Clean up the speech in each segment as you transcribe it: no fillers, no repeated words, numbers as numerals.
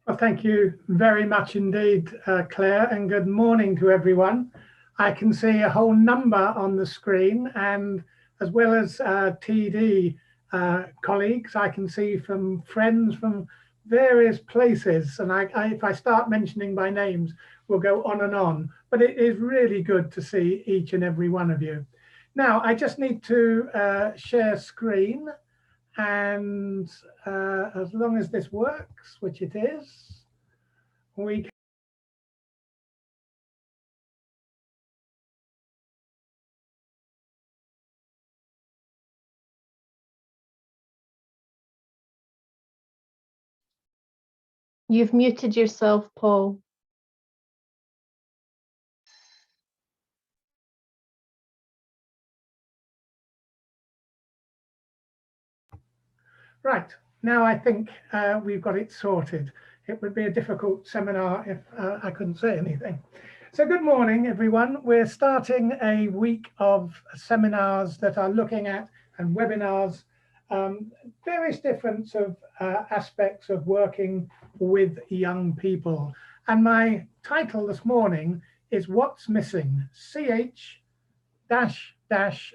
Well, thank you very much indeed, Claire, and good morning to everyone. I can see a whole number on the screen, and as well as TD colleagues, I can see from friends from various places. And if I start mentioning by names, we'll go on and on. But it is really good to see each and every one of you. Now, I just need to share screen. And as long as this works, which it is, we can. You've muted yourself, Paul. Right, now I think we've got it sorted. It would be a difficult seminar if I couldn't say anything. So good morning, everyone. We're starting a week of seminars that are looking at, and webinars, various different aspects of working with young people. And my title this morning is What's Missing? CH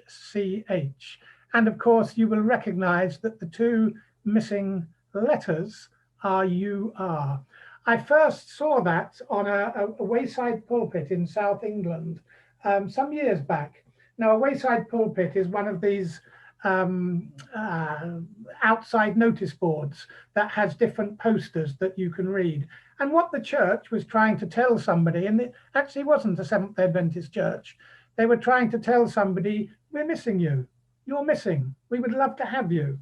CH. And of course, you will recognize that the two missing letters are UR. I first saw that on a wayside pulpit in South England some years back. Now, a wayside pulpit is one of these outside notice boards that has different posters that you can read. And what the church was trying to tell somebody, and it actually wasn't a Seventh-day Adventist church, they were trying to tell somebody, we're missing you. You're missing. We would love to have you.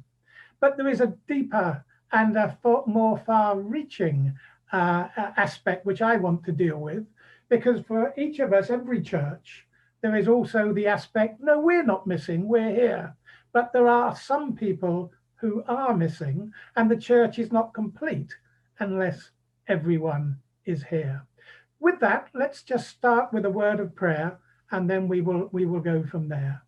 But there is a deeper and a more far-reaching aspect which I want to deal with, because for each of us, every church, there is also the aspect, no, we're not missing, we're here. But there are some people who are missing, and the church is not complete unless everyone is here. With that, let's just start with a word of prayer, and then we will go from there.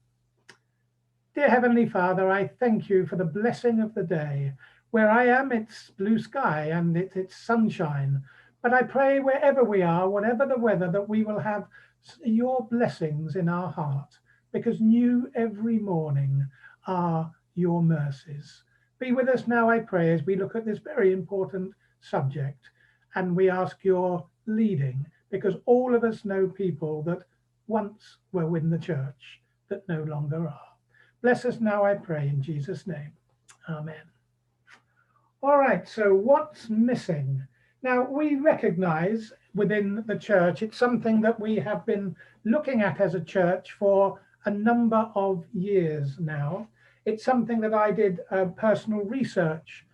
Dear Heavenly Father, I thank you for the blessing of the day. Where I am, it's blue sky and it's sunshine. But I pray wherever we are, whatever the weather, that we will have your blessings in our heart, because new every morning are your mercies. Be with us now, I pray, as we look at this very important subject, and we ask your leading, because all of us know people that once were in the church that no longer are. Bless us now, I pray, in Jesus' name. Amen. All right, so what's missing? Now, we recognize within the church, it's something that we have been looking at as a church for a number of years now. It's something that I did personal research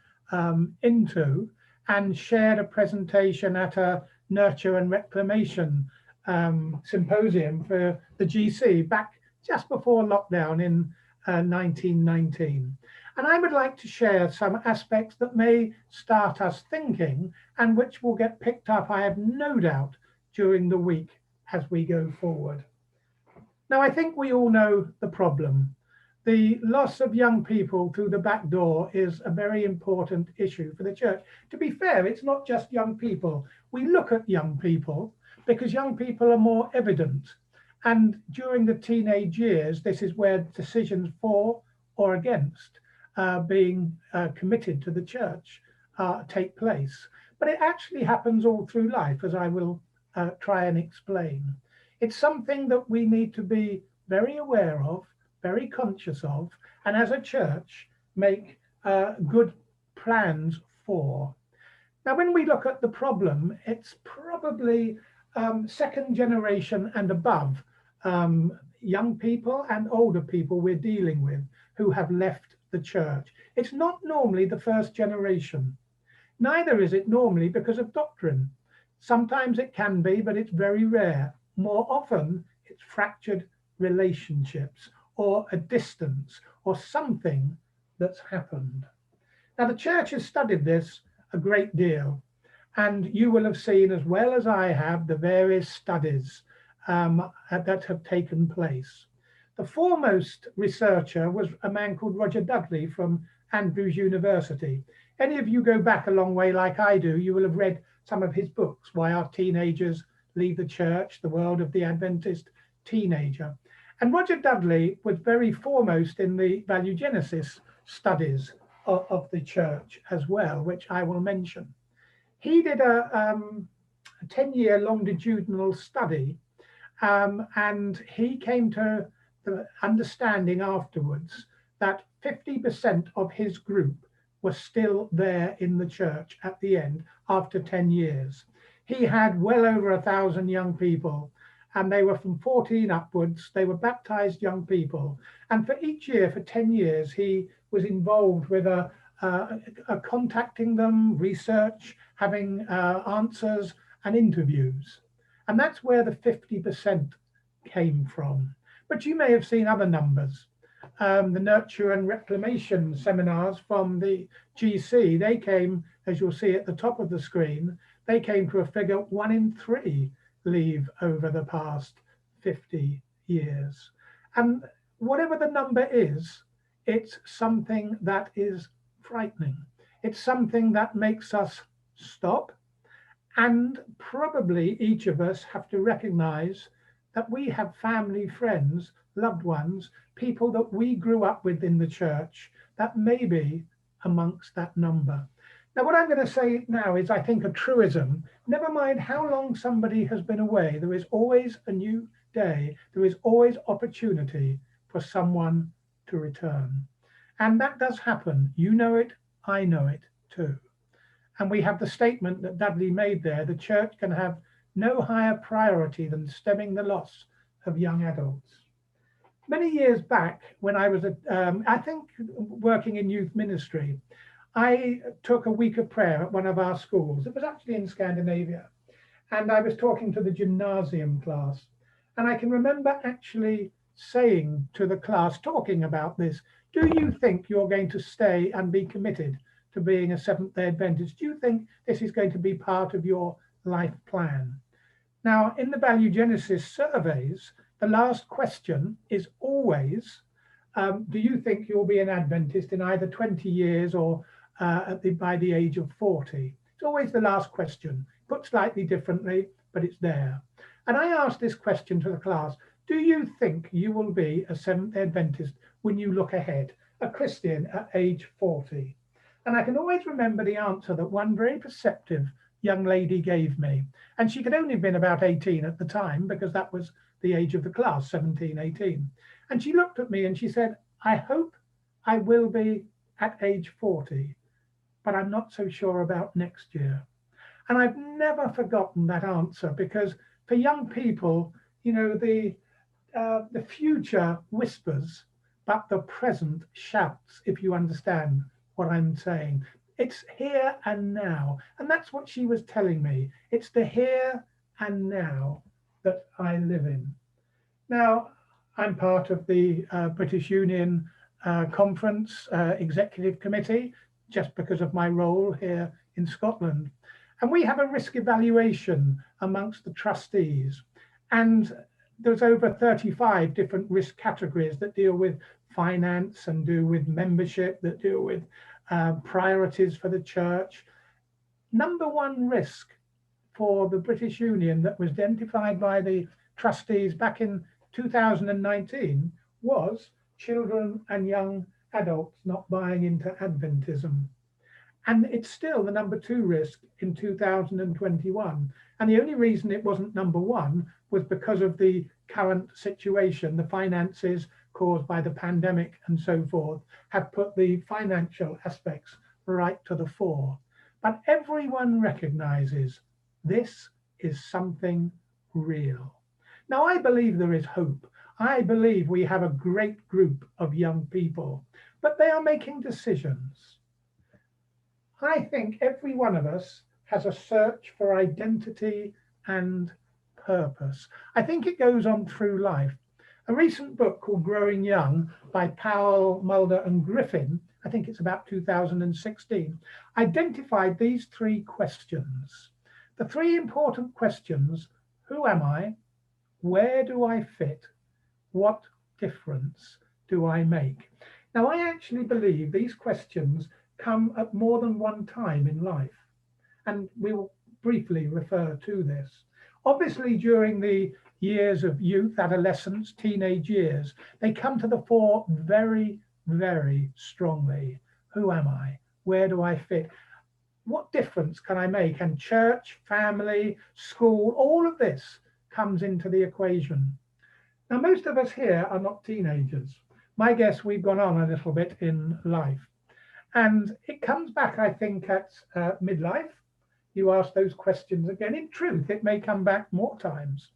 into, and shared a presentation at a Nurture and Reclamation symposium for the GC back just before lockdown in 1919. And I would like to share some aspects that may start us thinking, and which will get picked up, I have no doubt, during the week as we go forward. Now, I think we all know the problem. The loss of young people through the back door is a very important issue for the church. To be fair, it's not just young people. We look at young people because young people are more evident. And during the teenage years, this is where decisions for or against being committed to the church take place. But it actually happens all through life, as I will try and explain. It's something that we need to be very aware of, very conscious of, and as a church, make good plans for. Now, when we look at the problem, it's probably second generation and above young people and older people we're dealing with who have left the church. It's not normally the first generation. Neither is it normally because of doctrine. Sometimes it can be, but it's very rare. More often, it's fractured relationships or a distance or something that's happened. Now, the church has studied this a great deal, and you will have seen, as well as I have, the various studies that have taken place. The foremost researcher was a man called Roger Dudley from Andrews University. Any of you go back a long way like I do, you will have read some of his books, Why Our Teenagers Leave the Church, The World of the Adventist Teenager. And Roger Dudley was very foremost in the value genesis studies of the church as well, which I will mention. He did a 10-year longitudinal study, and he came to the understanding afterwards that 50% of his group were still there in the church at the end after 10 years. He had well over 1,000 young people, and they were from 14 upwards. They were baptized young people. And for each year, for 10 years, he was involved with contacting them, research, having answers and interviews. And that's where the 50% came from. But you may have seen other numbers. The Nurture and Reclamation seminars from the GC, they came, as you'll see at the top of the screen, they came to a figure 1 in 3 leave over the past 50 years. And whatever the number is, it's something that is frightening. It's something that makes us stop, and probably each of us have to recognize that we have family, friends, loved ones, people that we grew up with in the church that may be amongst that number. Now, what I'm going to say now is, I think, a truism. Never mind how long somebody has been away, there is always a new day. There is always opportunity for someone to return. And that does happen. You know it, I know it too. And we have the statement that Dudley made there: the church can have no higher priority than stemming the loss of young adults. Many years back, when I was, I think, working in youth ministry, I took a week of prayer at one of our schools. It was actually in Scandinavia. And I was talking to the gymnasium class. And I can remember actually saying to the class, talking about this, do you think you're going to stay and be committed to being a Seventh-day Adventist? Do you think this is going to be part of your life plan? Now, in the Value Genesis surveys, the last question is always, do you think you'll be an Adventist in either 20 years or by the age of 40? It's always the last question, put slightly differently, but it's there. And I asked this question to the class: do you think you will be a Seventh-day Adventist when you look ahead, a Christian at age 40? And I can always remember the answer that one very perceptive young lady gave me. And she could only have been about 18 at the time, because that was the age of the class, 17, 18. And she looked at me and she said, I hope I will be at age 40, but I'm not so sure about next year. And I've never forgotten that answer, because for young people, you know, the future whispers, but the present shouts, if you understand what I'm saying. It's here and now. And that's what she was telling me. It's the here and now that I live in. Now, I'm part of the British Union Conference Executive Committee, just because of my role here in Scotland. And we have a risk evaluation amongst the trustees. And there's over 35 different risk categories that deal with finance and do with membership, that deal with priorities for the church. Number one risk for the British Union that was identified by the trustees back in 2019 was children and young adults not buying into Adventism. And it's still the number 2 risk in 2021. And the only reason it wasn't number 1 was because of the current situation. The finances caused by the pandemic and so forth have put the financial aspects right to the fore. But everyone recognizes this is something real. Now, I believe there is hope. I believe we have a great group of young people, but they are making decisions. I think every one of us has a search for identity and purpose. I think it goes on through life. A recent book called Growing Young by Powell, Mulder and Griffin, I think it's about 2016, identified these 3 questions. The 3 important questions: who am I? Where do I fit? What difference do I make? Now, I actually believe these questions come at more than one time in life. And we will briefly refer to this. Obviously, during the years of youth, adolescence, teenage years, they come to the fore very, very strongly. Who am I? Where do I fit? What difference can I make? And church, family, school, all of this comes into the equation. Now, most of us here are not teenagers. My guess, we've gone on a little bit in life. And it comes back, I think, at midlife. You ask those questions again. In truth, it may come back more times.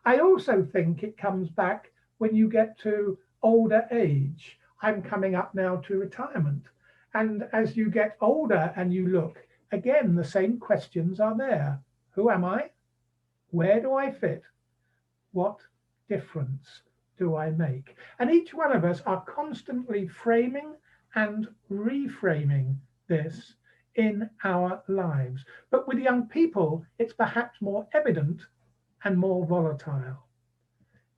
I also think it comes back when you get to older age. I'm coming up now to retirement. And as you get older and you look, again, the same questions are there. Who am I? Where do I fit? What difference do I make? And each one of us are constantly framing and reframing this in our lives. But with young people, it's perhaps more evident and more volatile.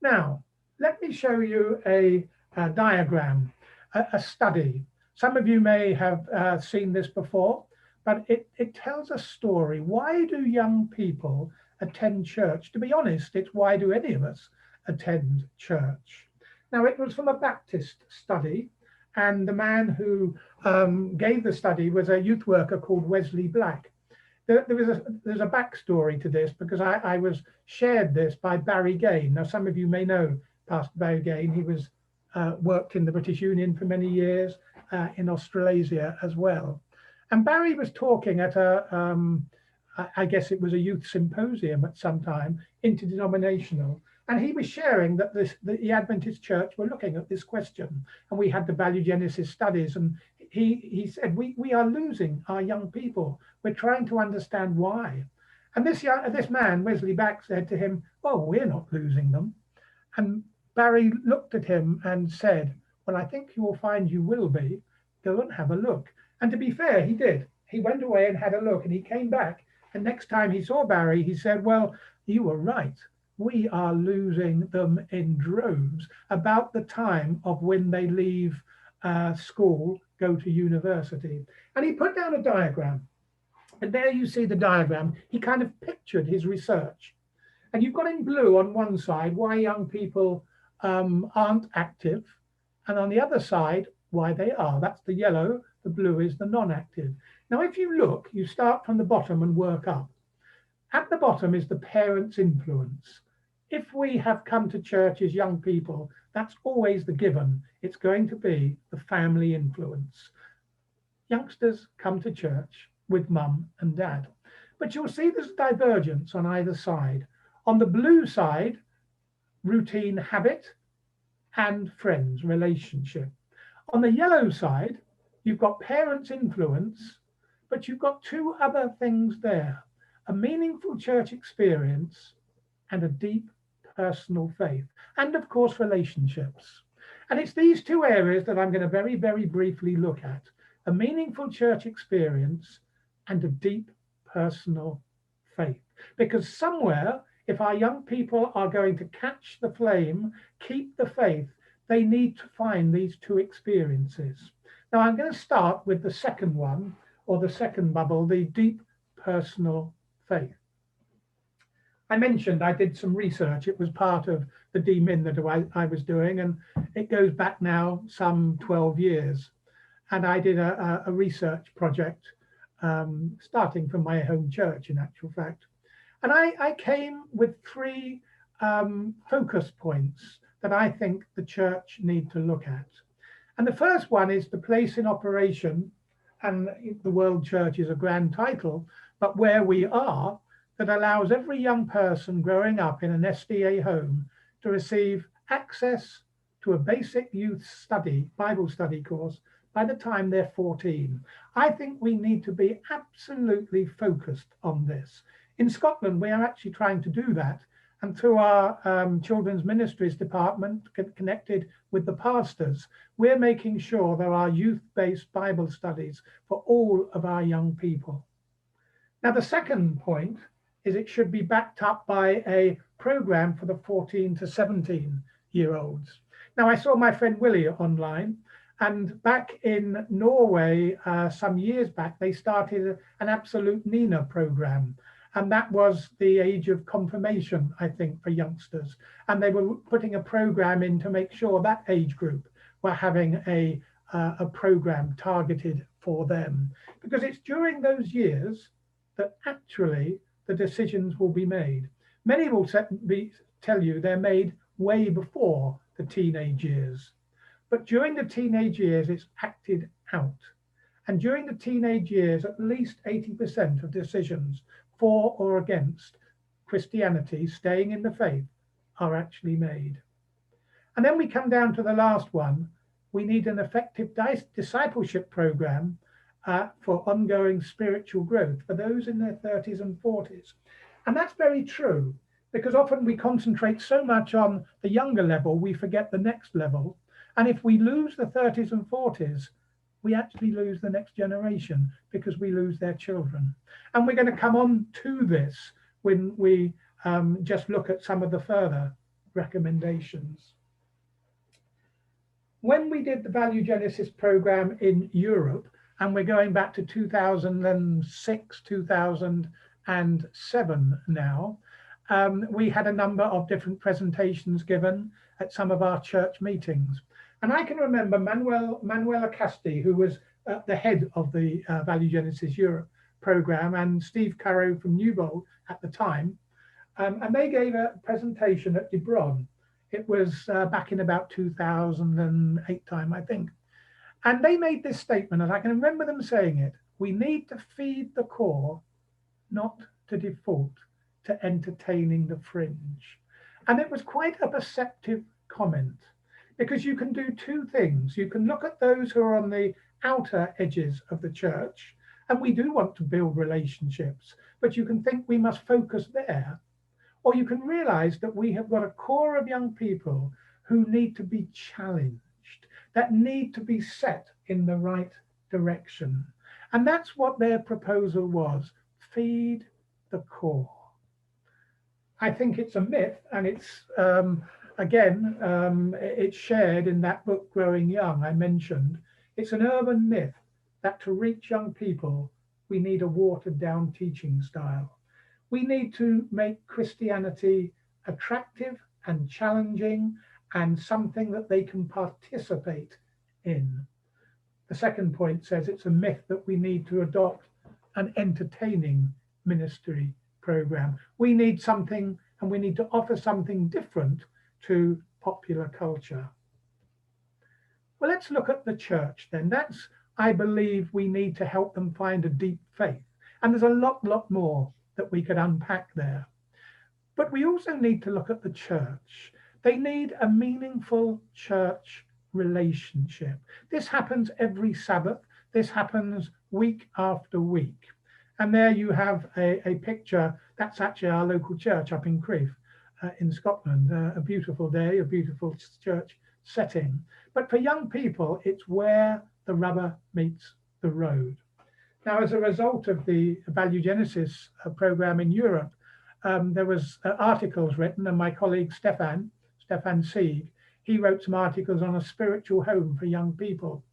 Now, let me show you a diagram, a study. Some of you may have seen this before, but it tells a story. Why do young people attend church? To be honest, it's why do any of us attend church? Now, it was from a Baptist study, and the man who gave the study was a youth worker called Wesley Black. There's a backstory to this because I was shared this by Barry Gain. Now, some of you may know Pastor Barry Gain. He was worked in the British Union for many years, in Australasia as well. And Barry was talking at I guess it was a youth symposium at some time, interdenominational. And he was sharing that the Adventist Church were looking at this question. And we had the Value Genesis studies. And he said, we are losing our young people. We're trying to understand why. And this man, Wesley Black, said to him, oh, we're not losing them. And Barry looked at him and said, well, I think you will find you will be. Go and have a look. And to be fair, he did. He went away and had a look, and he came back. And next time he saw Barry, he said, well, you were right. We are losing them in droves about the time of when they leave school, go to university. And he put down a diagram. And there you see the diagram. He kind of pictured his research. And you've got in blue on one side why young people aren't active. And on the other side, why they are. That's the yellow. The blue is the non-active. Now, if you look, you start from the bottom and work up. At the bottom is the parents' influence. If we have come to church as young people, that's always the given. It's going to be the family influence. Youngsters come to church with mum and dad. But you'll see there's divergence on either side. On the blue side, routine, habit, and friends, relationship. On the yellow side, you've got parents' influence, but you've got two other things there: a meaningful church experience and a deep personal faith, and of course, relationships. And it's these two areas that I'm going to very, very briefly look at: a meaningful church experience and a deep personal faith. Because somewhere, if our young people are going to catch the flame, keep the faith, they need to find these two experiences. Now, I'm going to start with the second one, or the second bubble, the deep personal faith. I mentioned I did some research. It was part of the DMIN that I was doing, and it goes back now some 12 years. And I did a research project starting from my home church, in actual fact. And I came with three focus points that I think the church need to look at. And the first one is the place in operation, and the World Church is a grand title, but where we are, that allows every young person growing up in an SDA home to receive access to a basic youth study, Bible study course by the time they're 14. I think we need to be absolutely focused on this. In Scotland, we are actually trying to do that. And through our children's ministries department connected with the pastors, we're making sure there are youth-based Bible studies for all of our young people. Now, the second point is it should be backed up by a program for the 14 to 17-year-olds. Now, I saw my friend Willie online, And back in Norway, some years back, they started an Absolute Nina program. And that was the age of confirmation, I think, for youngsters. And they were putting a program in to make sure that age group were having a program targeted for them. Because it's during those years that actually the decisions will be made. Many will tell you they're made way before the teenage years. But during the teenage years, it's acted out. And during the teenage years, at least 80% of decisions for or against Christianity, staying in the faith, are actually made. And then we come down to the last one. We need an effective discipleship program for ongoing spiritual growth for those in their 30s and 40s. And that's very true, because often we concentrate so much on the younger level, we forget the next level. And if we lose the 30s and 40s, we actually lose the next generation because we lose their children. And we're going to come on to this when we just look at some of the further recommendations. When we did the Value Genesis program in Europe, and we're going back to 2006, 2007 now, we had a number of different presentations given at some of our church meetings. And I can remember Manuela Casti, who was the head of the Value Genesis Europe program, and Steve Currow from Newbold at the time. And they gave a presentation at Debron. It was back in about 2008 time, I think. And they made this statement, and I can remember them saying it: we need to feed the core, not to default to entertaining the fringe. And it was quite a perceptive comment, because you can do two things. You can look at those who are on the outer edges of the church, and we do want to build relationships, but you can think we must focus there. Or you can realize that we have got a core of young people who need to be challenged, that need to be set in the right direction. And that's what their proposal was: feed the core. I think it's a myth, and it's, it's shared in that book, Growing Young, I mentioned. It's an urban myth that to reach young people, we need a watered down teaching style. We need to make Christianity attractive and challenging and something that they can participate in. The second point says it's a myth that we need to adopt an entertaining ministry program. We need something, and we need to offer something different to popular culture. Well, let's look at the church then. That's, I believe, we need to help them find a deep faith. And there's a lot more that we could unpack there. But we also need to look at the church. They need a meaningful church relationship. This happens every Sabbath. This happens week after week. And there you have a picture. That's actually our local church up in Crieff in Scotland. A beautiful day, a beautiful church setting. But for young people, it's where the rubber meets the road. Now, as a result of the Value Genesis program in Europe, there was articles written, and my colleague Stefan Sieg, he wrote some articles on a spiritual home for young people.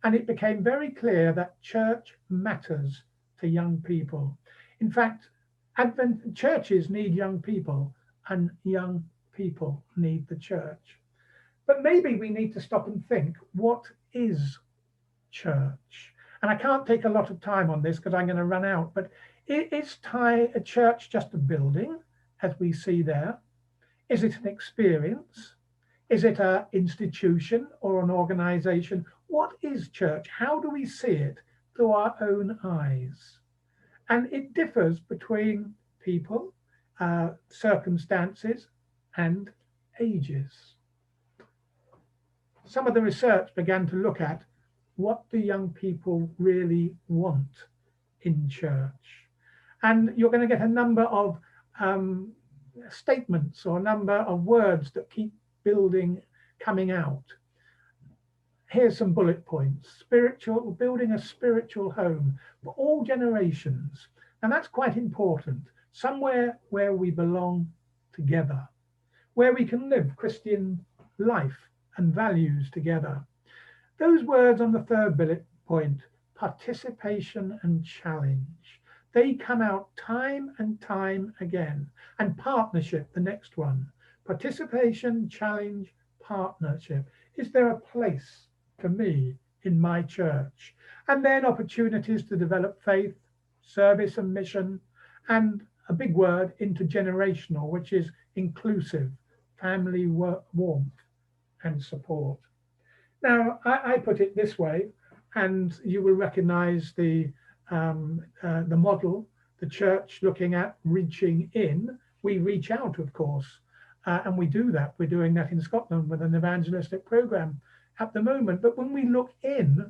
And it became very clear that church matters to young people. In fact, churches need young people, and young people need the church. But maybe we need to stop and think, what is church? And I can't take a lot of time on this because I'm going to run out, but is a church just a building, as we see there? Is it an experience? Is it an institution or an organization? What is church? How do we see it through our own eyes? And it differs between people, circumstances, and ages. Some of the research began to look at, what do young people really want in church? And you're going to get a number of statements or a number of words that keep coming out. Here's some bullet points. Building a spiritual home for all generations. And that's quite important. Somewhere where we belong together, where we can live Christian life and values together. Those words on the third bullet point, participation and challenge, they come out time and time again. And partnership, the next one. Participation, challenge, partnership. Is there a place for me in my church? And then opportunities to develop faith, service and mission, and a big word, intergenerational, which is inclusive, family warmth and support. Now, I put it this way, and you will recognize the model, the church looking at reaching in. We reach out, of course, and we do that. We're doing that in Scotland with an evangelistic program at the moment. But when we look in,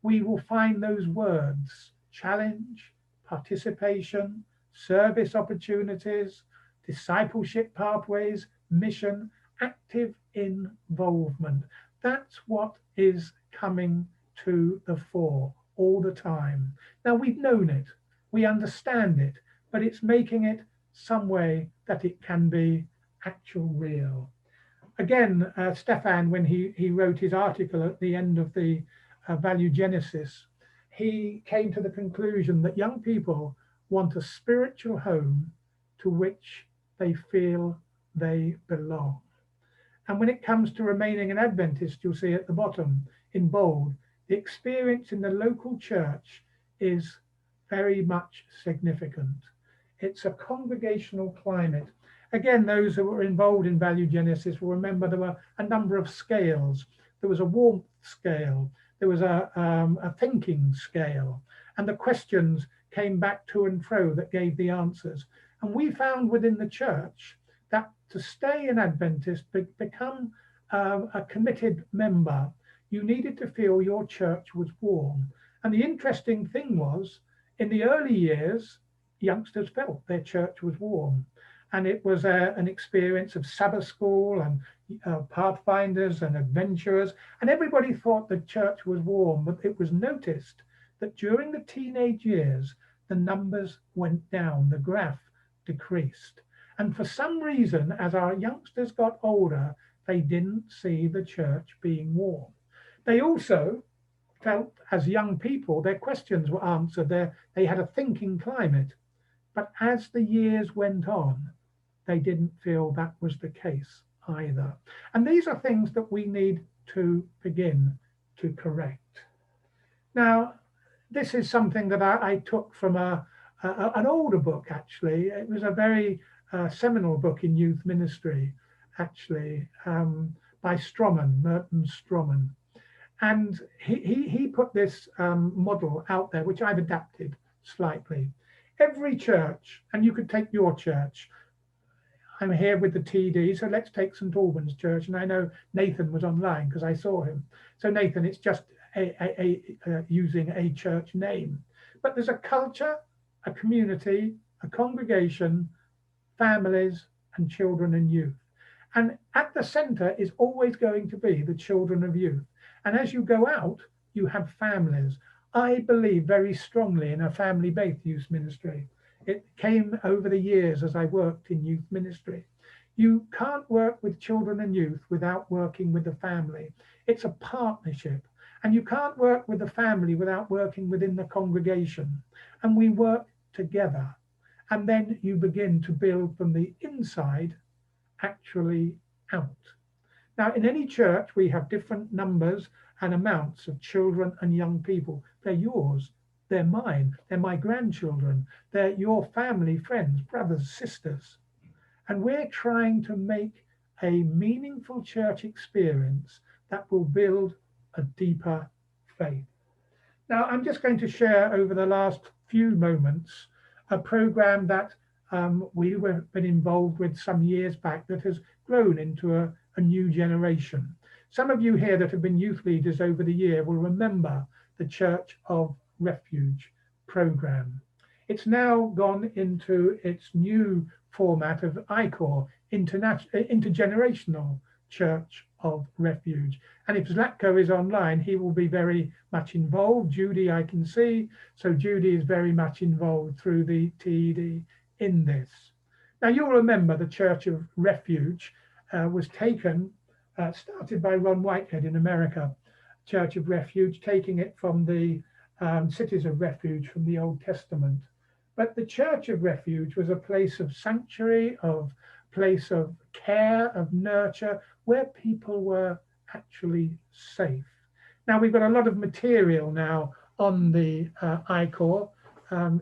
we will find those words: challenge, participation, service opportunities, discipleship pathways, mission, active involvement. That's what is coming to the fore all the time. Now, we've known it, we understand it, but it's making it some way that it can be actual real. Again, Stefan, when he wrote his article at the end of the Value Genesis, he came to the conclusion that young people want a spiritual home to which they feel they belong. And when it comes to remaining an Adventist, you'll see at the bottom in bold, the experience in the local church is very much significant. It's a congregational climate. Again, those who were involved in Value Genesis will remember there were a number of scales. There was a warmth scale, there was a thinking scale, and the questions came back to and fro that gave the answers. And we found within the church that to stay an Adventist, become a committed member, you needed to feel your church was warm. And the interesting thing was, in the early years, youngsters felt their church was warm. And it was an experience of Sabbath school and pathfinders and adventurers. And everybody thought the church was warm, but it was noticed that during the teenage years, the numbers went down, the graph decreased. And for some reason, as our youngsters got older, they didn't see the church being warm. They also felt, as young people, their questions were answered. They had a thinking climate. But as the years went on, they didn't feel that was the case either. And these are things that we need to begin to correct. Now, this is something that I took from an older book, actually. It was a very seminal book in youth ministry, actually, by Merton Stroman. And he put this model out there, which I've adapted slightly. Every church, and you could take your church. I'm here with the TD, so let's take St. Albans Church. And I know Nathan was online because I saw him. So Nathan, it's just using a church name. But there's a culture, a community, a congregation, families, and children and youth. And at the center is always going to be the children of youth. And as you go out, you have families. I believe very strongly in a family-based youth ministry. It came over the years as I worked in youth ministry. You can't work with children and youth without working with the family. It's a partnership. And you can't work with the family without working within the congregation. And we work together. And then you begin to build from the inside actually out. Now, in any church, we have different numbers and amounts of children and young people. They're yours, they're mine, they're my grandchildren, they're your family, friends, brothers, sisters. And we're trying to make a meaningful church experience that will build a deeper faith. Now, I'm just going to share over the last few moments a program that we've been involved with some years back that has grown into a new generation. Some of you here that have been youth leaders over the year will remember the Church of Refuge program. It's now gone into its new format of iCOR, Intergenerational Church of Refuge. And if Zlatko is online, he will be very much involved. Judy, I can see. So Judy is very much involved through the TED in this. Now, you'll remember the Church of Refuge was started by Ron Whitehead in America Church of Refuge, taking it from the cities of refuge from the Old Testament. But the Church of Refuge was a place of sanctuary, of place of care, of nurture, where people were actually safe. Now, we've got a lot of material now on the iCOR.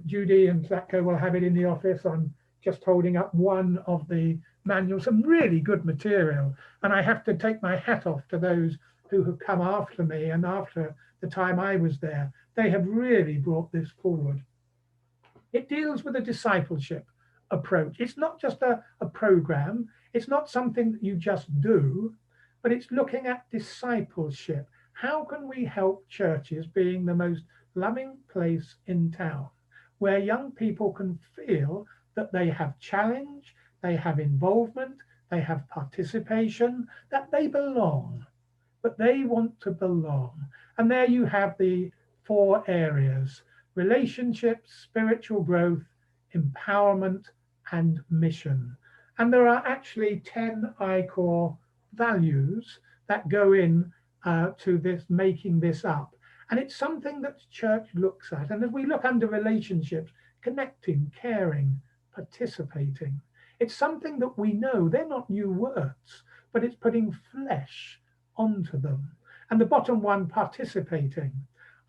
Judy and Zlatko will have it in the office. I'm just holding up one of the manuals, some really good material. And I have to take my hat off to those who have come after me and after the time I was there. They have really brought this forward. It deals with a discipleship approach. It's not just a program. It's not something that you just do, but it's looking at discipleship. How can we help churches being the most loving place in town, where young people can feel that they have challenge, they have involvement, they have participation, that they belong, but they want to belong. And there you have the 4 areas: relationships, spiritual growth, empowerment, and mission. And there are actually 10 iCOR values that go in to this, making this up. And it's something that the church looks at. And as we look under relationships, connecting, caring, participating, it's something that we know. They're not new words, but it's putting flesh onto them. And the bottom one, participating,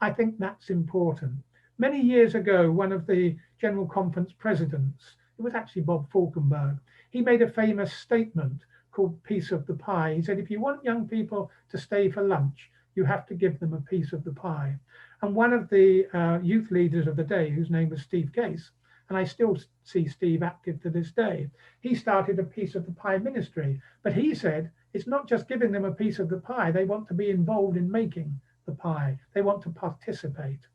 I think that's important. Many years ago, one of the General Conference presidents, it was actually Bob Falkenberg, he made a famous statement called Piece of the Pie. He said, if you want young people to stay for lunch, you have to give them a piece of the pie. And one of the youth leaders of the day, whose name was Steve Case, and I still see Steve active to this day, he started a Piece of the Pie ministry. But he said, it's not just giving them a piece of the pie, they want to be involved in making the pie. They want to participate.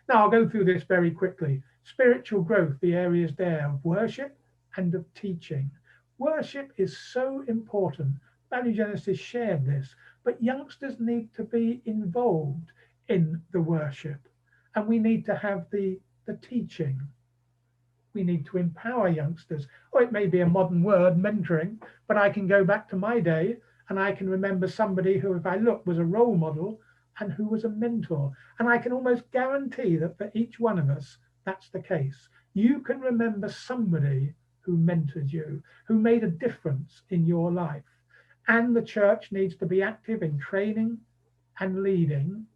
Now, I'll go through this very quickly. Spiritual growth, the areas there of worship and of teaching. Worship is so important. Value Genesis shared this, but youngsters need to be involved in the worship, and we need to have the teaching. We need to empower youngsters. Or it may be a modern word, mentoring, but I can go back to my day and I can remember somebody who, if I look, was a role model and who was a mentor. And I can almost guarantee that for each one of us, that's the case. You can remember somebody who mentored you, who made a difference in your life. And the church needs to be active in training and leading,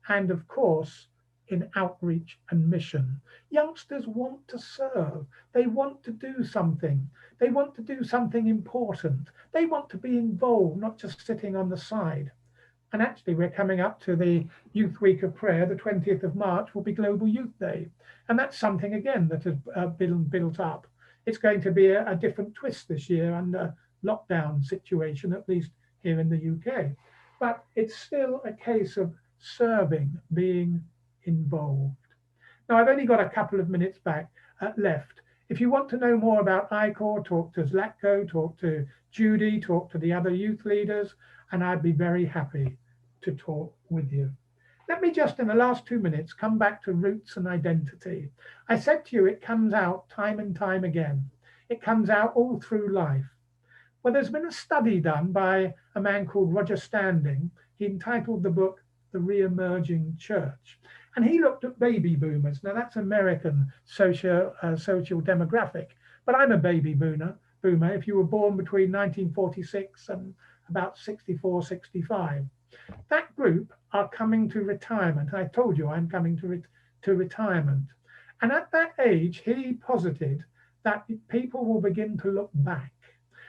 and of course, in outreach and mission. Youngsters want to serve. They want to do something. They want to do something important. They want to be involved, not just sitting on the side. And actually, we're coming up to the Youth Week of Prayer. The 20th of March will be Global Youth Day. And that's something, again, that has been built up. It's going to be a different twist this year under lockdown situation, at least here in the UK. But it's still a case of serving, being involved. Now, I've only got a couple of minutes left. If you want to know more about iCOR, talk to Zlatko, talk to Judy, talk to the other youth leaders, and I'd be very happy to talk with you. Let me just, in the last 2 minutes, come back to roots and identity. I said to you, it comes out time and time again. It comes out all through life. Well, there's been a study done by a man called Roger Standing. He entitled the book, The Re-Emerging Church. And he looked at baby boomers. Now, that's American social demographic. But I'm a baby boomer. If you were born between 1946 and about 64, 65. That group are coming to retirement. I told you I'm coming to retirement. And at that age, he posited that people will begin to look back.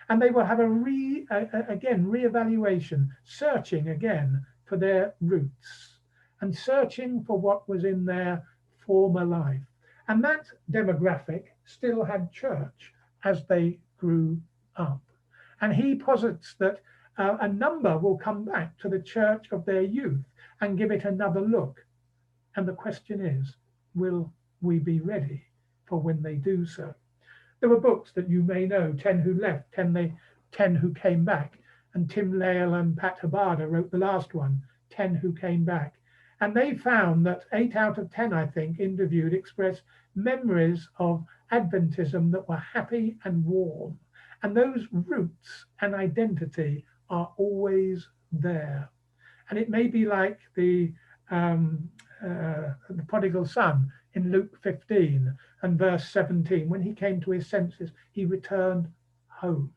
And they will have a reevaluation, searching again for their roots and searching for what was in their former life. And that demographic still had church as they grew up. And he posits that a number will come back to the church of their youth and give it another look. And the question is, will we be ready for when they do so? There were books that you may know, 10 Who Left, 10 Who Came Back. And Tim Lale and Pat Habada wrote the last one, 10 Who Came Back. And they found that 8 out of 10, I think, interviewed expressed memories of Adventism that were happy and warm. And those roots and identity are always there. And it may be like the prodigal son in Luke 15 and verse 17. When he came to his senses, he returned home.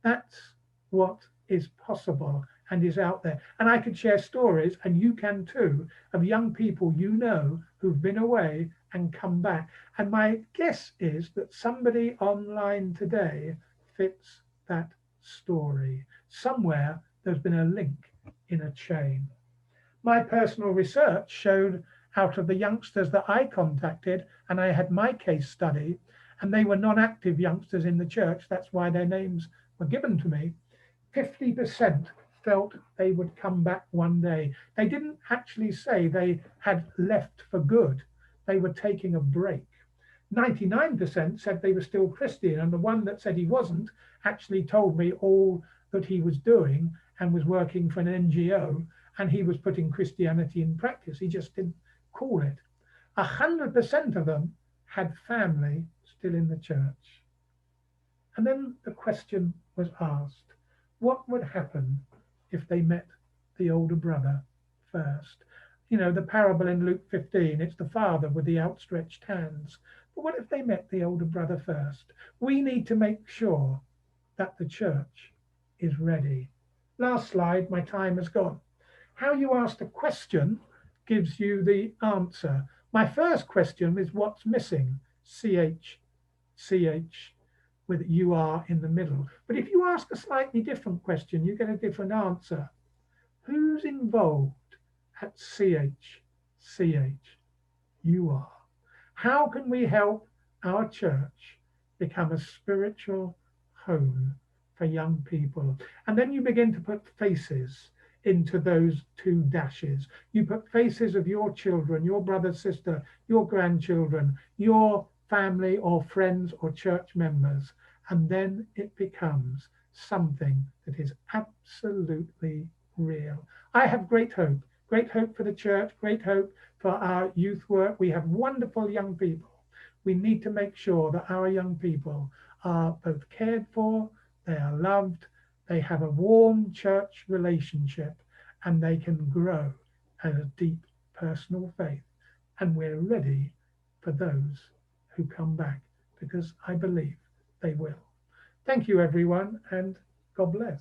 That's what is possible and is out there. And I could share stories, and you can too, of young people you know who've been away and come back. And my guess is that somebody online today fits that story. Somewhere there's been a link in a chain. My personal research showed out of the youngsters that I contacted, and I had my case study, and they were non-active youngsters in the church, that's why their names were given to me, 50% felt they would come back one day. They didn't actually say they had left for good. They were taking a break. 99% said they were still Christian, and the one that said he wasn't actually told me all that he was doing and was working for an NGO, and he was putting Christianity in practice. He just didn't call it. 100% of them had family still in the church. And then the question was asked, what would happen if they met the older brother first? You know, the parable in Luke 15, it's the father with the outstretched hands. But what if they met the older brother first? We need to make sure that the church is ready. Last slide, my time has gone. How you ask a question gives you the answer. My first question is what's missing? CH with UR in the middle. But if you ask a slightly different question, you get a different answer. Who's involved at UR? How can we help our church become a spiritual home for young people? And then you begin to put faces into those two dashes. You put faces of your children, your brother, sister, your grandchildren, your family or friends or church members, and then it becomes something that is absolutely real. I have great hope for the church, great hope for our youth work. We have wonderful young people. We need to make sure that our young people are both cared for, they are loved, they have a warm church relationship, and they can grow at a deep personal faith. And we're ready for those who come back, because I believe they will. Thank you, everyone, and God bless.